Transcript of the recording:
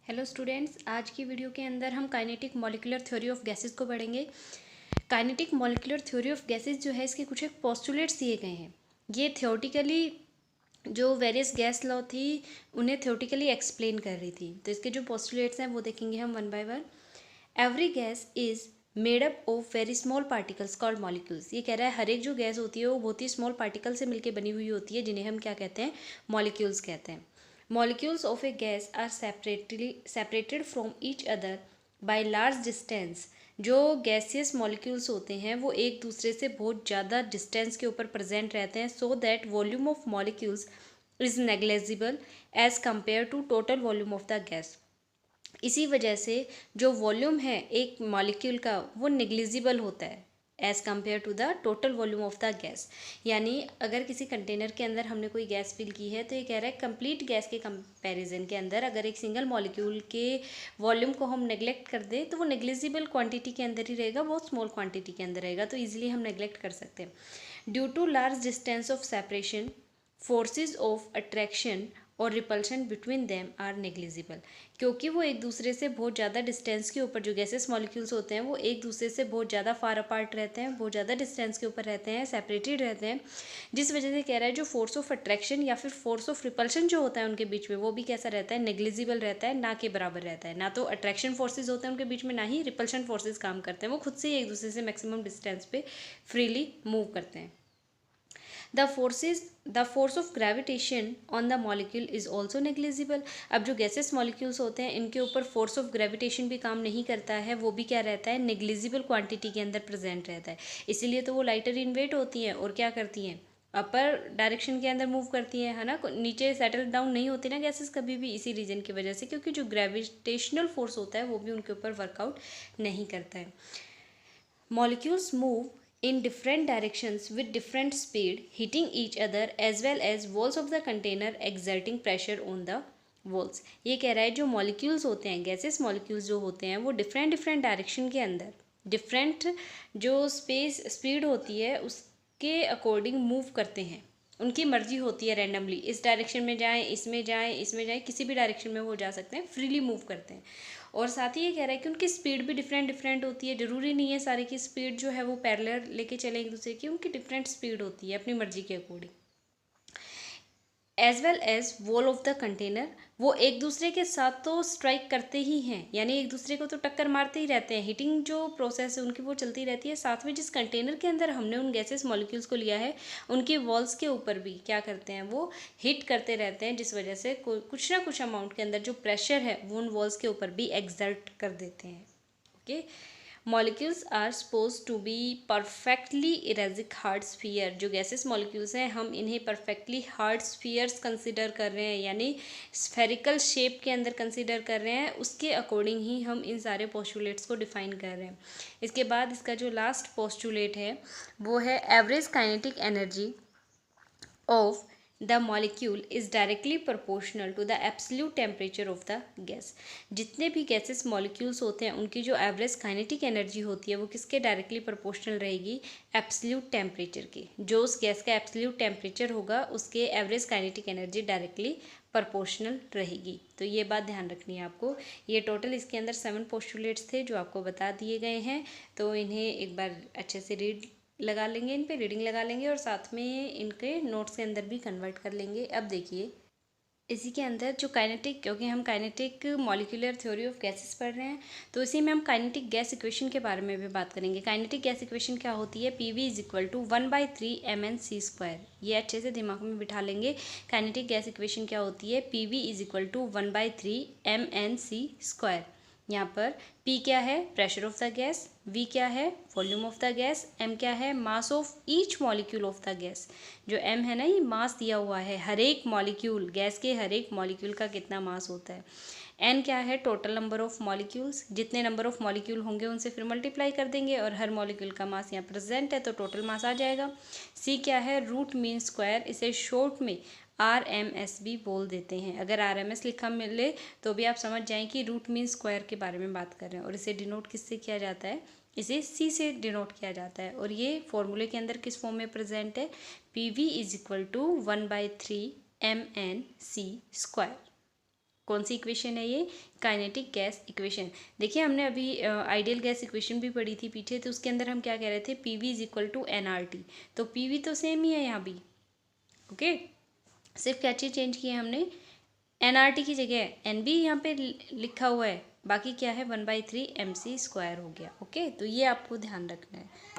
Hello students, आज की video के अंदर हम kinetic molecular theory of gases को पढ़ेंगे। Kinetic molecular theory of gases जो है इसके कुछ एक पोस्टुलेट्स दिए गए हैं। ये थियोरेटिकली जो वेरियस गैस लॉ थी उन्हें थियोरेटिकली एक्सप्लेन कर रही थी। तो इसके जो पोस्टुलेट्स हैं वो देखेंगे हम one by one. Every gas is made up of very small particles called molecules. ये कह रहा है हर एक जो गैस होती है वो बहुत ही स्मॉल पार्टिकल से मिलकर बनी हुई होती है, जिन्हें हम क्या कहते हैं, मॉलिक्यूल्स कहते हैं। Molecules of a gas are separated from each other by large distance। जो गैसियस मॉलिक्यूल्स होते हैं वो एक दूसरे से बहुत ज़्यादा डिस्टेंस के ऊपर प्रेजेंट रहते हैं, so that volume of molecules is negligible as compare to total volume of the gas. इसी वजह से जो वॉल्यूम है एक मॉलिक्यूल का वो नेग्लिजिबल होता है as compare to the total volume of the gas. यानी अगर किसी कंटेनर के अंदर हमने कोई गैस फिल की है तो ये कह रहा है कंप्लीट गैस के कंपैरिजन के अंदर अगर एक सिंगल मॉलिक्यूल के वॉल्यूम को हम नेग्लेक्ट कर दें तो वो नेग्लिजिबल क्वांटिटी के अंदर ही रहेगा, बहुत स्मॉल क्वांटिटी के अंदर रहेगा, तो ईजिली हम नेग्लेक्ट कर सकते हैं। Due to large distance of separation, forces of attraction और repulsion between them are negligible. क्योंकि वो एक दूसरे से बहुत ज़्यादा डिस्टेंस के ऊपर, जो गैसेस मॉलिक्यूल्स होते हैं वो एक दूसरे से बहुत ज़्यादा फार अपार्ट रहते हैं, बहुत ज़्यादा डिस्टेंस के ऊपर रहते हैं, सेपरेटेड रहते हैं, जिस वजह से कह रहा है जो फोर्स ऑफ अट्रैक्शन या फिर फोर्स ऑफ रिपल्शन जो होता है उनके बीच में वो भी कैसा रहता है, नेग्लिजिबल रहता है, ना के बराबर रहता है। ना तो अट्रैक्शन फोर्सेज होते हैं उनके बीच में, ना ही रिपल्शन फोर्सेज काम करते हैं, वो खुद से ही एक दूसरे से मैक्सिमम डिस्टेंस पे फ्रीली मूव करते हैं। The force of gravitation on the molecule is also negligible। अब जो गैसेस मॉलिक्यूल्स होते हैं इनके ऊपर फोर्स ऑफ ग्रेविटेशन भी काम नहीं करता है, वो भी क्या रहता है, नेग्लिजिबल क्वांटिटी के अंदर प्रेजेंट रहता है। इसीलिए तो वो लाइटर इन वेट होती हैं और क्या करती हैं, अपर डायरेक्शन के अंदर मूव करती हैं, है ना, नीचे सेटल डाउन नहीं होती ना गैसेस कभी भी, इसी रीजन की वजह से, क्योंकि जो ग्रेविटेशनल फोर्स होता है वो भी उनके ऊपर वर्कआउट नहीं करता है। Molecules move in different directions with different speed, hitting each other as well as walls of the container exerting pressure on the walls। ये कह रहा है जो मॉलिक्यूल्स होते हैं, गैसेस मॉलिक्यूल्स जो होते हैं वो डिफरेंट डायरेक्शन के अंदर डिफरेंट जो स्पीड होती है उसके अकॉर्डिंग मूव करते हैं। उनकी मर्जी होती है रैंडमली, इस डायरेक्शन में जाएं, इसमें जाएं, इसमें जाएं, किसी भी डायरेक्शन में वो जा सकते हैं, फ्रीली मूव करते हैं। और साथ ही ये कह रहा है कि उनकी स्पीड भी डिफरेंट होती है, ज़रूरी नहीं है सारे की स्पीड जो है वो पैरेलल लेके चले एक दूसरे की, उनकी डिफरेंट स्पीड होती है अपनी मर्जी के according. As well as wall of the container, वो एक दूसरे के साथ तो स्ट्राइक करते ही हैं, यानी एक दूसरे को तो टक्कर मारते ही रहते हैं, हिटिंग जो प्रोसेस है उनकी वो चलती रहती है। साथ में जिस कंटेनर के अंदर हमने उन गैसेस मॉलिक्यूल्स को लिया है उनकी वॉल्स के ऊपर भी क्या करते हैं, वो हिट करते रहते हैं, जिस वजह से कुछ ना कुछ अमाउंट के अंदर जो प्रेशर है वो उन वॉल्स के ऊपर भी एक्सर्ट कर देते हैं। Okay, molecules are suppose to be perfectly rigid hard sphere. जो गैसेस मॉलिक्यूल्स हैं हम इन्हें परफेक्टली हार्ड स्फीयर्स कंसिडर कर रहे हैं, यानी स्फेरिकल शेप के अंदर कंसिडर कर रहे हैं, उसके अकॉर्डिंग ही हम इन सारे पोस्टुलेट्स को डिफाइन कर रहे हैं। इसके बाद इसका जो लास्ट पोस्टुलेट है वो है average kinetic energy of the molecule is directly proportional to the absolute temperature of the gas. जितने भी गैसेस मॉलिक्यूल्स होते हैं उनकी जो एवरेज काइनेटिक एनर्जी होती है वो किसके डायरेक्टली प्रोपोर्शनल रहेगी, एब्सोल्यूट टेम्परेचर की। जो उस गैस का एब्सोल्यूट टेम्परेचर होगा उसके average kinetic energy directly proportional रहेगी। तो ये बात ध्यान रखनी है आपको। ये टोटल इसके अंदर 7 पोस्टुलेट्स थे जो आपको बता दिए गए हैं, तो इन्हें एक बार अच्छे से रीड लगा लेंगे, इन पे रीडिंग लगा लेंगे और साथ में इनके नोट्स के अंदर भी कन्वर्ट कर लेंगे। अब देखिए इसी के अंदर जो काइनेटिक, क्योंकि हम kinetic molecular theory of gases पढ़ रहे हैं तो इसी में हम काइनेटिक गैस इक्वेशन के बारे में भी बात करेंगे। काइनेटिक गैस इक्वेशन क्या होती है, PV is equal to 1/3 mnc²। ये अच्छे से दिमाग में बिठा लेंगे। काइनेटिक गैस इक्वेशन क्या होती है, PV is equal to 1/3 mnc²। यहाँ पर P क्या है, pressure of the gas, V क्या है, volume of the gas, M क्या है, mass of each molecule of the gas. जो M है ना, ये मास दिया हुआ है, हर एक मॉलिक्यूल, गैस के हर एक मॉलिक्यूल का कितना मास होता है। N क्या है, टोटल नंबर ऑफ मॉलिक्यूल्स, जितने नंबर ऑफ मॉलिक्यूल होंगे उनसे फिर मल्टीप्लाई कर देंगे और हर मॉलिक्यूल का मास यहाँ प्रेजेंट है तो टोटल मास आ जाएगा। C क्या है, रूट मीन स्क्वायर, इसे शॉर्ट में RMS भी बोल देते हैं। अगर RMS लिखा मिले तो भी आप समझ जाएं कि रूट मीन स्क्वायर के बारे में बात कर रहे हैं। और इसे डिनोट किससे किया जाता है, इसे C से डिनोट किया जाता है। और ये फॉर्मूले के अंदर किस फॉर्म में प्रेजेंट है, PV is equal to 1/3 mnc²। कौन सी इक्वेशन है ये? Kinetic gas equation. देखिए हमने अभी आइडियल गैस इक्वेशन भी पढ़ी थी पीछे, तो उसके अंदर हम क्या कह रहे थे? P V is equal to N R T. तो पीवी तो सेम ही है यहाँ भी, ओके। सिर्फ क्या चीज़ चेंज की है हमने? एनआरटी की जगह एन भी यहाँ पे लिखा हुआ है, बाकी क्या है 1/3 mc² हो गया, ओके। तो ये आपको ध्यान रखना है।